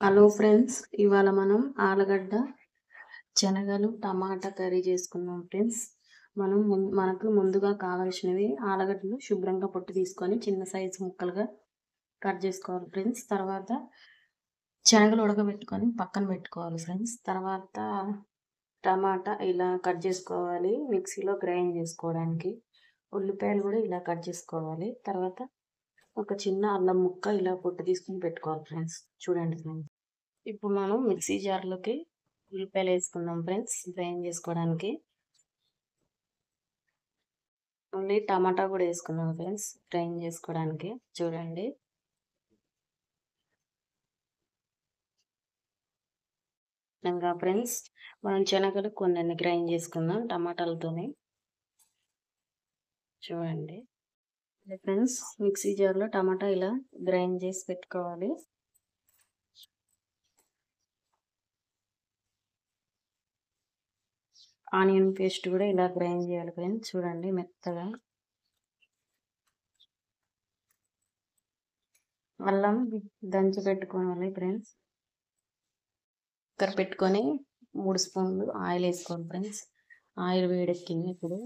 Hello friends, ఇవాళ మనం ఆలుగడ్డ, శనగలు, టమాటా కర్రీ చేసుకుందాం ఫ్రెండ్స్. మనకు ముందుగా కావాల్సినవి ఆలుగడ్డలు శుభ్రంగా పొట్టు తీసుకొని చిన్న సైజు ముక్కలుగా కట్ చేసుకోవాలి ఫ్రెండ్స్. తర్వాత శనగలు ఉడకబెట్టుకొని పక్కన పెట్టుకోవాలి ఫ్రెండ్స్. తర్వాత టమాటా ఇలా కట్ చేసుకోవాలి మిక్సీలో గ్రైండ్ చేసుకోవడానికి. ఉల్లిపాయలు కూడా ఇలా కట్ చేసుకోవాలి. తర్వాత ఒక చిన్న అల్లం ముక్క ఇలా పొట్టు తీసుకొని పెట్టుకోవాలి ఫ్రెండ్స్. చూడండి ఫ్రెండ్స్, ఇప్పుడు మనం మిక్సీ జార్లోకి ఉల్లిపాయలు వేసుకుందాం ఫ్రెండ్స్ గ్రైండ్ చేసుకోవడానికి. మళ్ళీ టమాటా కూడా వేసుకుందాం ఫ్రెండ్స్ గ్రైండ్ చేసుకోవడానికి. చూడండి, ఇంకా ఫ్రెండ్స్ మనం శనగలు కొన్ని గ్రైండ్ చేసుకుందాం టమాటాలతోనే. చూడండి ఫ్రెండ్స్, మిక్సీ జార్లో టమాటా ఇలా గ్రైండ్ చేసి పెట్టుకోవాలి. ఆనియన్ పేస్ట్ కూడా ఇలా గ్రైండ్ చేయాలి ఫ్రెండ్స్. చూడండి మెత్తగా. అల్లం దంచి పెట్టుకోవాలి ఫ్రెండ్స్. కుక్కర్ పెట్టుకొని 3 స్పూన్లు ఆయిల్ వేసుకోండి ఫ్రెండ్స్. ఆయిల్ వేడెక్కింది. ఇప్పుడు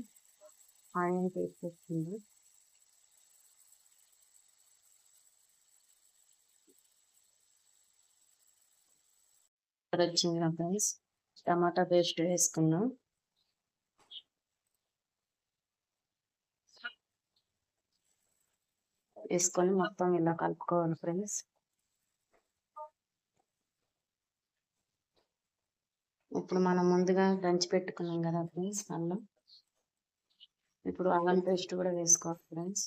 ఆనియన్ పేస్ట్ వేస్తుంది. వచ్చింది ఫ్రెండ్స్, టమాటా పేస్ట్ వేసుకున్నాం. వేసుకొని మొత్తం ఇలా కలుపుకోవాలి ఫ్రెండ్స్. ఇప్పుడు మనం ముందుగా దంచి పెట్టుకున్నాం కదా ఫ్రెండ్స్ అల్లం. ఇప్పుడు అల్లం పేస్ట్ కూడా వేసుకోవాలి ఫ్రెండ్స్.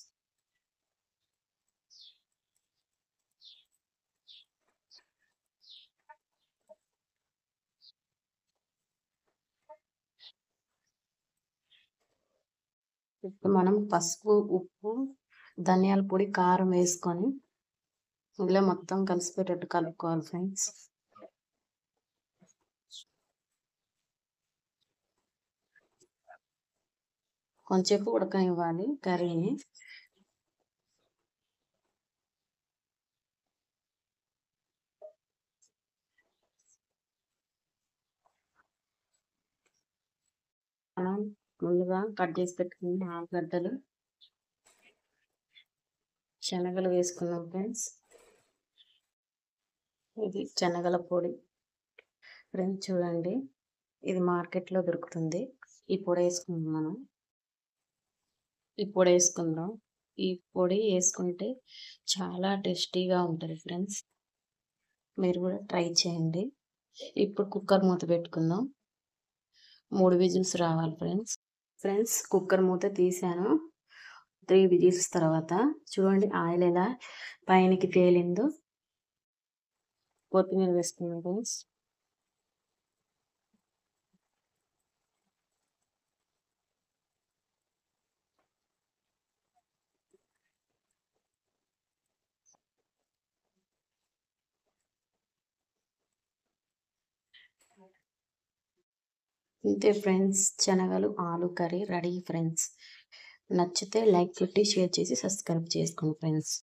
ఇప్పుడు మనం పసుపు, ఉప్పు, ధనియాల పొడి, కారం వేసుకొని ఇలా మొత్తం కలిసిపోయేటట్టు కలుపుకోవాలి ఫ్రెండ్స్. కొంచెంసేపు ఉడకనివ్వాలి కర్రీని. మనం ముందుగా కట్ చేసి పెట్టుకున్న ఆలుగడ్డలు, శనగలు వేసుకున్నాం ఫ్రెండ్స్. ఇది శనగల పొడి ఫ్రెండ్స్. చూడండి, ఇది మార్కెట్లో దొరుకుతుంది. ఈ పొడి వేసుకుందాం మనం. ఈ పొడి వేసుకుందాం. ఈ పొడి వేసుకుంటే చాలా టేస్టీగా ఉంటుంది ఫ్రెండ్స్. మీరు కూడా ట్రై చేయండి. ఇప్పుడు కుక్కర్ మూత పెట్టుకుందాం. 3 విజిల్స్ రావాలి ఫ్రెండ్స్. కుక్కర్ మూత తీసాను. 3 విజిల్స్ తర్వాత చూడండి ఆయిల్ ఎలా పైనకి తేలిందో. కొత్తిమీర వేసుకున్నాం ఫ్రెండ్స్. ఇంతే ఫ్రెండ్స్, శనగలు ఆలు కర్రీ రెడీ ఫ్రెండ్స్. నచ్చితే లైక్ పెట్టి షేర్ చేసి సబ్స్క్రైబ్ చేసుకోండి ఫ్రెండ్స్.